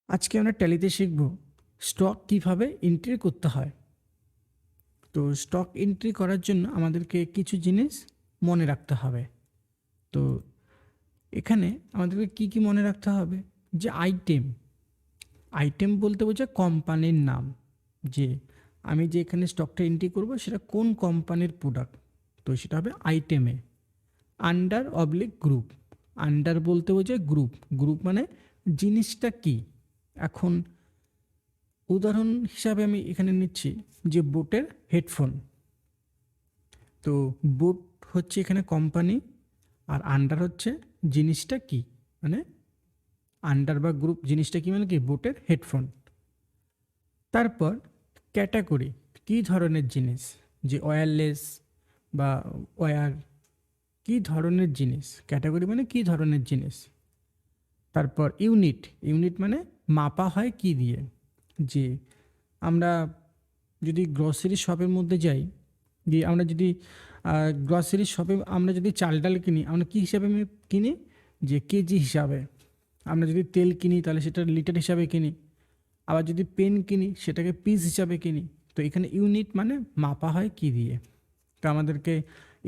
আজকে আমরা ট্যালিতে শিখব স্টক কিভাবে এন্ট্রি করতে হয়। তো স্টক এন্ট্রি করার জন্য আমাদেরকে কিছু জিনিস মনে রাখতে হবে। তো এখানে আমাদেরকে কি কি মনে রাখতে হবে, যে আইটেম বলতে বোঝায় কোম্পানির নাম, যে আমি যে এখানে স্টকটা এন্ট্রি করব সেটা কোন কোম্পানির প্রোডাক্ট, তো সেটা হবে আইটেমে। আন্ডার অবলিক গ্রুপ, আন্ডার বলতে বোঝায় গ্রুপ, গ্রুপ মানে জিনিসটা কি। এখন উদাহরণ হিসাবে আমি এখানে নিচ্ছি যে বোটের হেডফোন। তো বোট হচ্ছে এখানে কোম্পানি, আর আন্ডার হচ্ছে জিনিসটা কি, মানে আন্ডার বা গ্রুপ জিনিসটা কি মানে কি বোটের হেডফোন। তারপর ক্যাটাগরি, কি ধরনের জিনিস, যে ওয়্যারলেস বা ওয়্যার, কি ধরনের জিনিস, ক্যাটাগরি মানে কি ধরনের জিনিস। তারপর ইউনিট, ইউনিট মানে মাপা হয় কি দিয়ে, যে আমরা যদি গ্রসারি শপের মধ্যে যাই, দিয়ে আমরা যদি গ্রসারি শপে আমরা যদি চাল ডাল কিনি, আমরা কী হিসাবে কিনি, যে কেজি হিসাবে। আমরা যদি তেল কিনি তাহলে সেটা লিটার হিসাবে কিনি, আবার যদি পেন কিনি সেটাকে পিস হিসাবে কিনি। তো এখানে ইউনিট মানে মাপা হয় কি দিয়ে। তো আমাদেরকে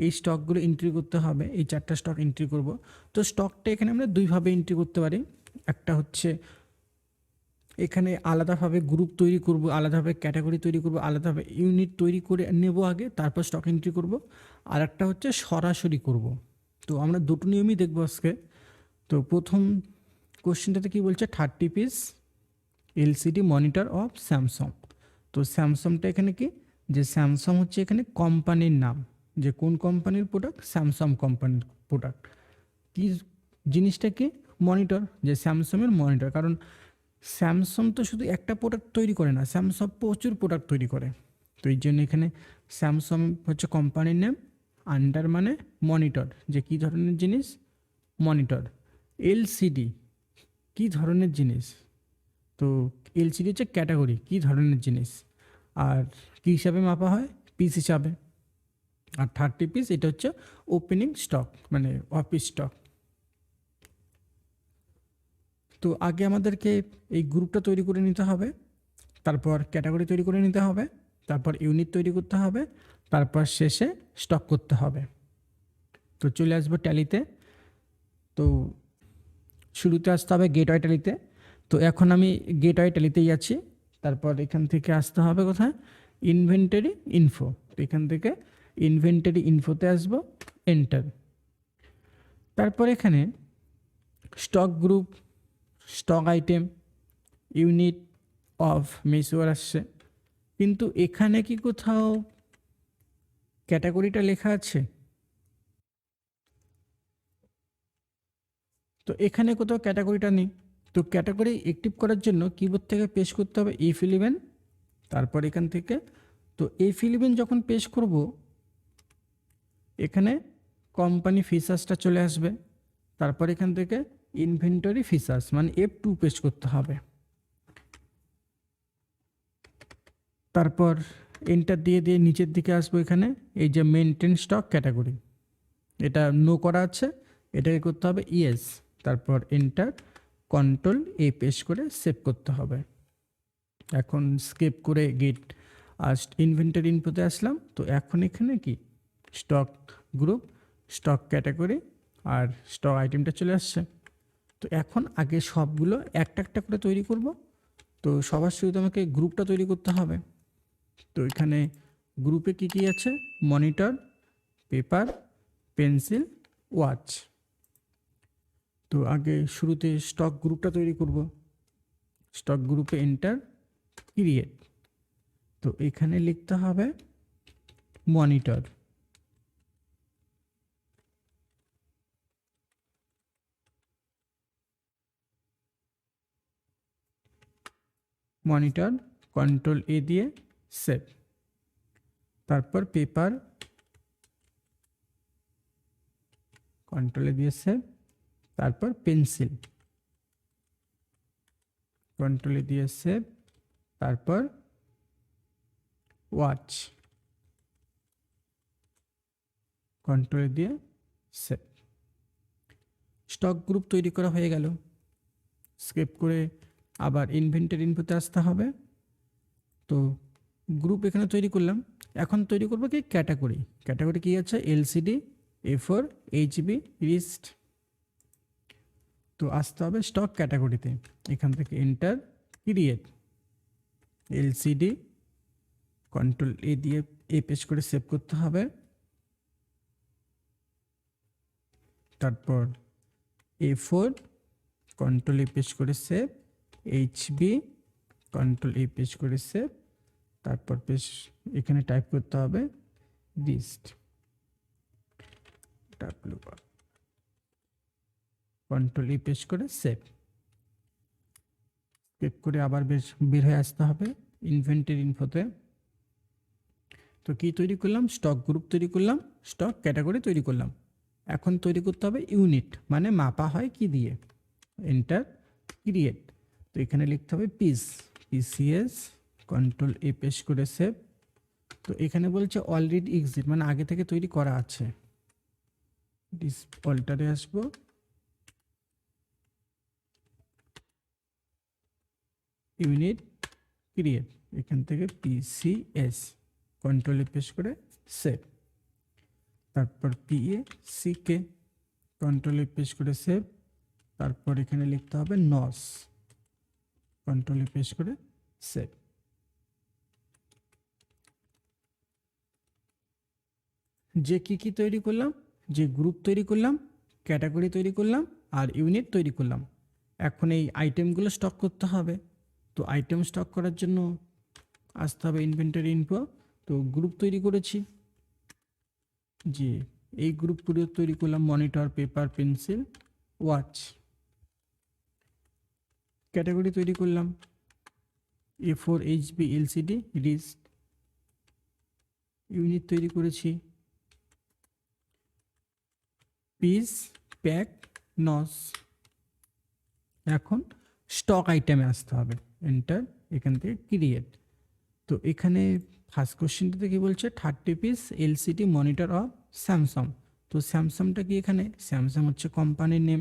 এই স্টকগুলো এন্ট্রি করতে হবে, এই চারটা স্টক এন্ট্রি করব। তো স্টকটা এখানে আমরা দুইভাবে এন্ট্রি করতে পারি। একটা হচ্ছে এখানে আলাদাভাবে গ্রুপ তৈরি করব, আলাদাভাবে ক্যাটাগরি তৈরি করব, আলাদাভাবে ইউনিট তৈরি করে নেব আগে, তারপর স্টক এন্ট্রি করব। আর একটা হচ্ছে সরাসরি করব। তো আমরা দুটো নিয়মই দেখব আজকে। তো প্রথম কোশ্চেনটাতে কি বলছে, 30 piece LCD monitor of Samsung. তো স্যামসাংটা এখানে কি, যে স্যামসাং হচ্ছে এখানে কোম্পানির নাম, যে কোন কোম্পানির প্রোডাক্ট, স্যামসাং কোম্পানির প্রোডাক্ট। কি জিনিসটা কি, মনিটর, যে স্যামসাংয়ের মনিটর। কারণ স্যামসাং তো শুধু একটা প্রোডাক্ট তৈরি করে না, স্যামসাং প্রচুর প্রোডাক্ট তৈরি করে। তো এই জন্য এখানে স্যামসাং হচ্ছে কোম্পানির নেম, আন্ডার মানে মনিটর, যে কী ধরনের জিনিস, মনিটর। এলসিডি কী ধরনের জিনিস, তো এলসিডি হচ্ছে ক্যাটাগরি, কী ধরনের জিনিস। আর কী হিসাবে মাপা হয়, পিস হিসাবে। আর 30 পিস এটা হচ্ছে ওপেনিং স্টক, মানে অফিস স্টক। তো আগে আমাদেরকে এই গ্রুপটা তৈরি করে নিতে হবে, তারপর ক্যাটাগরি তৈরি করে নিতে হবে, তারপর ইউনিট তৈরি করতে হবে, তারপর শেষে স্টক করতে হবে। তো চলে আসবো ট্যালিতে। তো শুরুতে আসতে হবে গেটওয়ে ট্যালিতে। তো এখন আমি গেটওয়ে ট্যালিতেই আছি। তারপর এখান থেকে আসতে হবে কোথায়, ইনভেন্টরি ইনফো। তো এখান থেকে ইনভেন্টরি ইনফোতে আসবো, এন্টার। তারপর এখানে stock group, stock item, unit of measure আসছে, কিন্তু এখানে কি কোথাও ক্যাটাগরিটা লেখা আছে? তো এখানে কোথাও ক্যাটাগরিটা নেই। তো ক্যাটাগরি অ্যাক্টিভ করার জন্য কিবোর্ড থেকে পেশ করতে হবে F11। তারপর এখান থেকে তো F11 যখন পেশ করব, এখানে কোম্পানি ফিচার্সটা চলে আসবে। তারপর এখান থেকে ইনভেন্টরি ফিচার্স মানে F2 পেশ করতে হবে। তারপর এন্টার দিয়ে দিয়ে নিচের দিকে আসবো, এখানে এই যে মেনটেন স্টক ক্যাটাগরি, এটা নো করা আছে, এটাকে করতে হবে ইয়েস। তারপর এন্টার, কন্ট্রোল এ পেশ করে সেভ করতে হবে। এখন স্কেপ করে গেট আর ইনভেন্টরি ইনফোতে আসলাম। তো এখন এখানে কি স্টক গ্রুপ, স্টক ক্যাটাগরি আর স্টক আইটেমটা চলে আসছে। তো এখন আগে সবগুলো একটা একটা করে তৈরি করব। তো সবার শুরুতে আমাকে গ্রুপটা তৈরি করতে হবে। তো এখানে গ্রুপে কি কি আছে, মনিটর, পেপার, পেন্সিল, ওয়াচ। তো আগে শুরুতে স্টক গ্রুপটা তৈরি করব। স্টক গ্রুপে এন্টার, ক্রিয়েট। তো এখানে লিখতে হবে মনিটর। মনিটর, কন্ট্রোল এ দিয়ে সেভ। তারপর পেপার, কন্ট্রোল এ দিয়ে সেভ। তারপর পেন্সিল, কন্ট্রোল এ দিয়ে সেভ। তারপর ওয়াচ, কন্ট্রোল এ দিয়ে সেভ। স্টক গ্রুপ তৈরি করা হয়ে গেল। স্কেপ করে আবার ইনভেন্টরি ইনপুটে আসতে হবে। তো গ্রুপ এখানে তৈরি করলাম। এখন তৈরি করবো কি ক্যাটাগরি। ক্যাটাগরি কি আছে, এলসিডি, A4, HB, লিস্ট। তো আসতে হবে স্টক ক্যাটাগরিতে, এখান থেকে এন্টার, ক্রিয়েট, এলসিডি, কন্ট্রোল এ দিয়ে পেজ করে সেভ করতে হবে। তারপর A4, কন্ট্রোল এ পেজ করে সেভ, HB, কন্ট্রোল এ পেজ করে সেভ। তারপর পেজ এখানে টাইপ করতে হবে লিস্ট, কন্ট্রোল ই পেজ করে সেভ। সেভ করে আবার বের হয়ে আসতে হবে ইনভেন্টরি ইনফোতে। তো কি তৈরি করলাম, স্টক গ্রুপ তৈরি করলাম, স্টক ক্যাটাগরি তৈরি করলাম। এখন তৈরি করতে হবে ইউনিট, মানে মাপা হয় কি দিয়ে, এন্টার, ক্রিয়েট। তো এখানে লিখতে হবে পিস, PCS, কন্ট্রোল এ পেজ করে সেভ। তো এখানে বলছে অলরেডি এক্সিট, মানে আগে থেকে তৈরি করা আছে। অল্টারে আসবো, ইউনিট, ক্রিয়েট, এখান থেকে PCS, কন্ট্রোল এ পেশ করে সেভ। তারপর PACK, কন্ট্রোল এ পেশ করে সেভ। তারপর এখানে লিখতে হবে নস, কন্ট্রোল এ পেশ করে সেভ। যে কি তৈরি করলাম, যে গ্রুপ তৈরি করলাম, ক্যাটাগরি তৈরি করলাম, আর ইউনিট তৈরি করলাম। এখন এই আইটেমগুলো স্টক করতে হবে। তো আইটেম স্টক করার জন্য আসতে হবে ইনভেন্টরি ইনফো। তো গ্রুপ তৈরি করেছি, যে এই গ্রুপগুলো তৈরি করলাম, monitor, paper, pencil, watch. Category তৈরি করলাম, A4, HB, LCD, list. Unit তৈরি করেছি, পিস, প্যাক, নস। এখন স্টক আইটেমে আসতে হবে, এন্টার, এখান থেকে ক্রিয়েট। তো এখানে ফার্স্ট কোশ্চেনটাতে কি বলছে, 30 piece LCD monitor of Samsung. তো স্যামসাংটা কি, এখানে স্যামসাং হচ্ছে কোম্পানির নেম,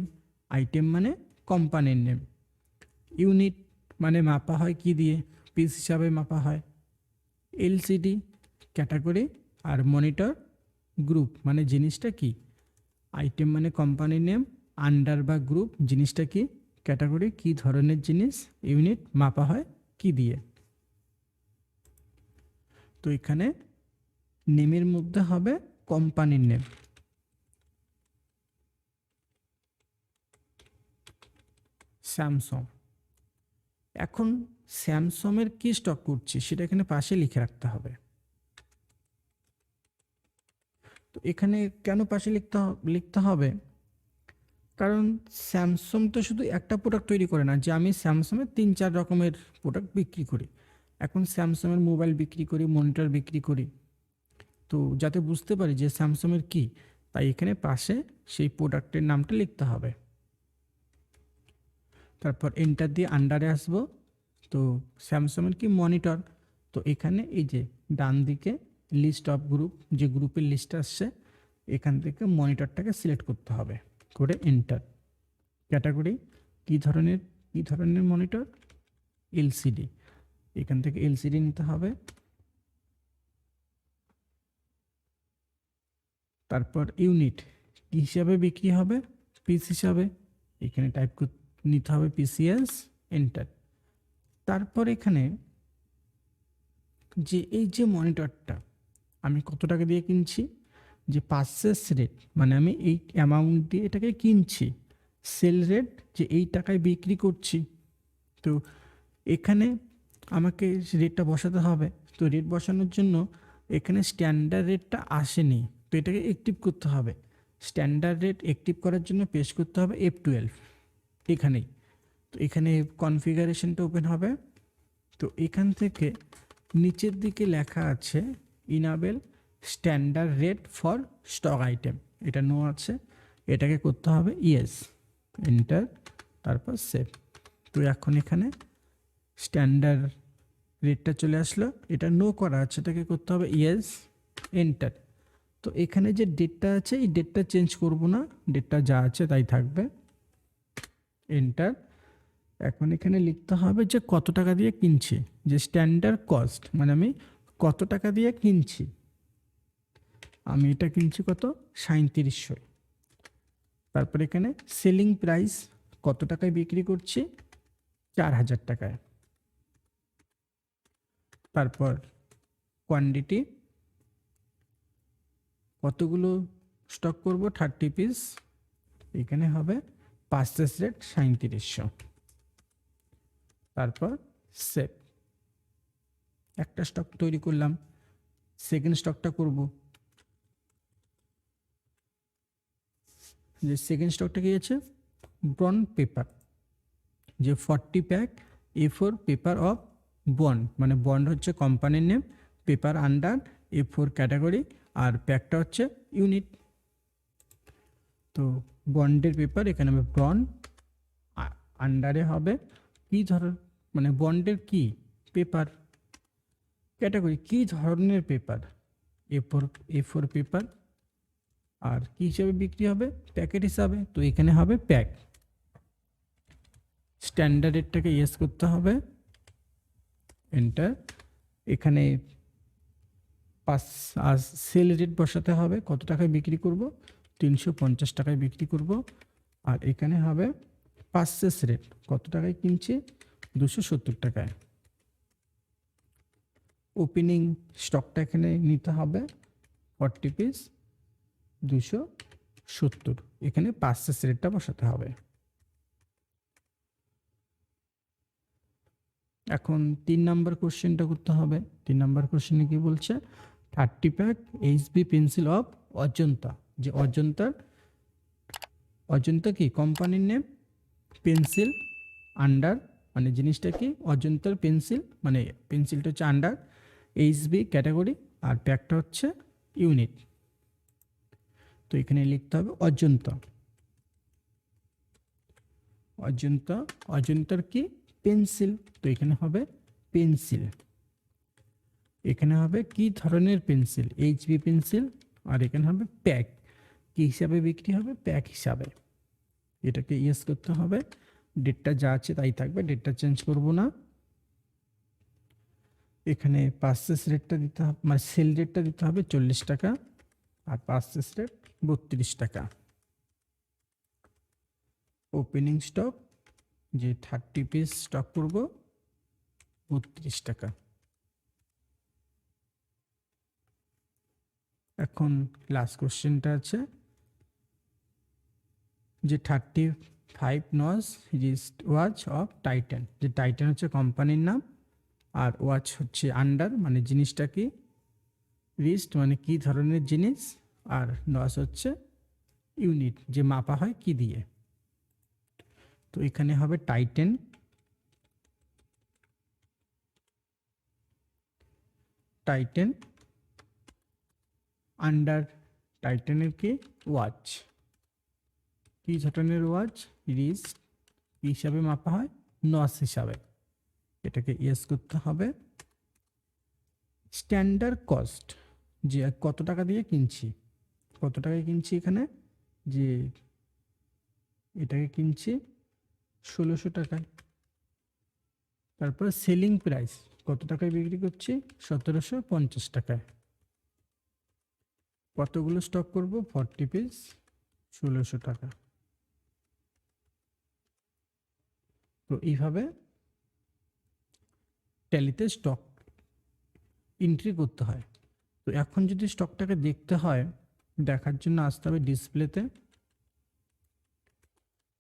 আইটেম মানে কোম্পানির নেম, ইউনিট মানে মাপা হয় কি দিয়ে, পিস হিসাবে মাপা হয়, এলসিডি ক্যাটাগরি, আর মনিটর গ্রুপ মানে জিনিসটা কি, আইটেম মানে কোম্পানির নেম, আন্ডার বা গ্রুপ জিনিসটা কি, ক্যাটাগরি কি ধরনের জিনিস, ইউনিট মাপা হয় কি দিয়ে। তো এখানে নেমের মধ্যে হবে কোম্পানির নেম, স্যামসাং। এখন স্যামসাংয়ের কি স্টক করছি সেটা এখানে পাশে লিখে রাখতে হবে। তো এখানে কেন পাশে লিখতে হবে, কারণ স্যামসাং তো শুধু একটা প্রোডাক্ট তৈরি করে না, যে আমি স্যামসাংয়ের 3-4 রকমের প্রোডাক্ট বিক্রি করি। এখন স্যামসাংয়ের মোবাইল বিক্রি করি, মনিটর বিক্রি করি। তো যাতে বুঝতে পারি যে স্যামসাংয়ের কি, তাই এখানে পাশে সেই প্রোডাক্টের নামটা লিখতে হবে। তারপর এন্টার দিয়ে আন্ডারে আসবো। তো স্যামসাংয়ের কি, মনিটর। তো এখানে এই যে ডান দিকে লিস্ট অফ গ্রুপ, যে গ্রুপের লিস্ট আসছে, এখান থেকে মনিটরটাকে সিলেক্ট করতে হবে, করে এন্টার। ক্যাটাগরি কি ধরনের মনিটর, এলসিডি, এখান থেকে এলসিডি নিতে হবে। তারপর ইউনিট কি হিসাবে বিক্রি হবে, পিস হিসাবে, এখানে টাইপ নিতে হবে PCS, এন্টার। তারপর এখানে যে এই যে মনিটরটা আমি কত টাকা দিয়ে কিনছি, যে পারচেস রেট মানে আমি এই অ্যামাউন্ট দিয়ে এটাকে কিনছি, সেল রেট যে এই টাকায় বিক্রি করছি। তো এখানে আমাকে রেটটা বসাতে হবে। তো রেট বসানোর জন্য এখানে স্ট্যান্ডার্ড রেটটা আসেনি, তো এটাকে অ্যাক্টিভ করতে হবে। স্ট্যান্ডার্ড রেট অ্যাক্টিভ করার জন্য পেশ করতে হবে F12 এখানেই। তো এখানে কনফিগারেশনটা ওপেন হবে। তো এখান থেকে নিচের দিকে লেখা আছে enable standard rate for stock item, এটা নো আছে, এটাকে করতে হবে ইয়েস, এন্টার, তারপর সেভ। তো এখন এখানে স্ট্যান্ডার্ড রেটটা চলে আসলো, এটা নো করা আছে, এটাকে করতে হবে ইয়েস, এন্টার। তো এখানে যে ডেটটা আছে এই ডেটটা চেঞ্জ করব না, ডেটটা যা আছে তাই থাকবে, এন্টার। এখন এখানে লিখতে হবে যে কত টাকা দিয়ে কিনছি, যে স্ট্যান্ডার্ড কস্ট মানে আমি কত টাকা দিয়ে কিনছি। আমি এটা কিনছি কত, 3700। তারপর এখানে সেলিং প্রাইস, কত টাকায় বিক্রি করছি, 4000 টাকায়। তারপর কোয়ান্টিটি, কতগুলো স্টক করব, 30 পিস, এখানে হবে পারচেস রেট 3700। তারপর সেট, একটা স্টক তৈরি করলাম, সেকেন্ড স্টকটা করব, যে সেকেন্ড স্টকটা কি আছে, বন্ড পেপার, যে 40 pack A4 paper of bond, মানে বন্ড হচ্ছে কোম্পানির name, paper under A4 category, আর প্যাকটা হচ্ছে ইউনিট। তো বন্ডের পেপার, এখানে হবে বন্ড, আন্ডারে হবে কি ধরনের, মানে বন্ডের কি পেপার, ক্যাটাগরি কি ধরনের পেপার, A4 পেপার, আর কি হিসাবে বিক্রি হবে, প্যাকেট হিসাবে, তো এখানে হবে প্যাক। স্ট্যান্ডার্ড রেটটাকে ইয়েস করতে হবে, এন্টার। এখানে পাঁচ, আর সেল রেট বসাতে হবে, কত টাকায় বিক্রি করব, 350 টাকায় বিক্রি করব। আর এখানে হবে পারচেস রেট, কত টাকায় কিনছি, 270 টাকায়। ওপেনিং স্টকটা এখানে নিতে হবে 40 পিস, 270, এখানে পারচেস রেটটা বসাতে হবে। এখন 3 নাম্বার কোশ্চেনটা করতে হবে। 3 নাম্বার কোশ্চেনে কি বলছে, 30 pack HB pencil of Ajanta, যে অজন্তা কি কোম্পানির নেম, পেন্সিল আন্ডার মানে জিনিসটা কি, অজন্তার পেন্সিল, মানে পেন্সিলটা হচ্ছে আন্ডার, এইচবি ক্যাটাগরি, আর প্যাকটা হচ্ছে ইউনিট। তো এখানে লিখতে হবে অজন্তা, অজন্তার কি পেন্সিল, তো এখানে হবে পেন্সিল। এখানে হবে কি ধরনের পেন্সিল, এইচবি পেন্সিল, আর এখানে হবে প্যাক, কি হিসাবে বিক্রি হবে, প্যাক হিসাবে। এটাকে ইয়েস করতে হবে, ডেটটা যা আছে তাই থাকবে, ডেটটা চেঞ্জ করব না। এখানে পারচেস রেটটা দিতে হবে, মানে সেল রেটটা দিতে হবে 40 টাকা, আর পারচেস রেট 32 টাকা। ওপেনিং স্টক, যে 30 পিস স্টক করব, 32 টাকা। এখন লাস্ট কোশ্চেনটা আছে, যে 35 নজ রিস্ট ওয়াচ অফ টাইটান, যে টাইটান হচ্ছে কোম্পানির নাম, আর ওয়াচ হচ্ছে আন্ডার মানে জিনিসটা কি, রিস্ট মানে কি ধরনের জিনিস, আর নজ হচ্ছে ইউনিট, যে মাপা হয় কি দিয়ে। তো এখানে হবে টাইটান, আন্ডার, টাইটানের কি ওয়াচ, কি ধরনের ওয়াচ, রিস্ট, কি হিসাবে মাপা হয়, নস হিসাবে। এটাকে ইয়েস করতে হবে। স্ট্যান্ডার্ড কস্ট, যে কত টাকা দিয়ে কিনছি, কত টাকায় কিনছি, এখানে যে এটাকে কিনছি 1600 টাকায়। তারপর সেলিং প্রাইস, কত টাকায় বিক্রি করছি, 1750 টাকায়। কতগুলো স্টক করব, 40 পিস, 1600 টাকা। তো এইভাবে ট্যালিতে স্টক এন্ট্রি করতে হয়। তো এখন যদি স্টকটাকে দেখতে হয়, দেখার জন্য আসতে হবে ডিসপ্লেতে,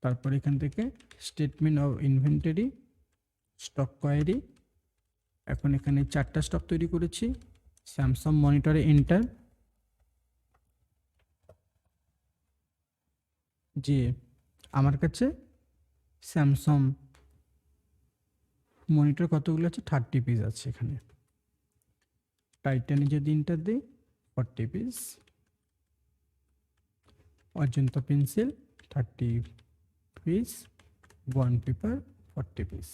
তারপর এখান থেকে statement of inventory, stock query. এখন এখানে 4টা স্টক তৈরি করেছি, স্যামসাং মনিটরে এন্টার, যে আমার কাছে স্যামসাং মনিটর কতগুলো আছে, 30 পিস আছে। এখানে টাইটানে যদি এন্টার দিই, 40 piece, Ajanta pencil 30 piece, bond paper 40 piece.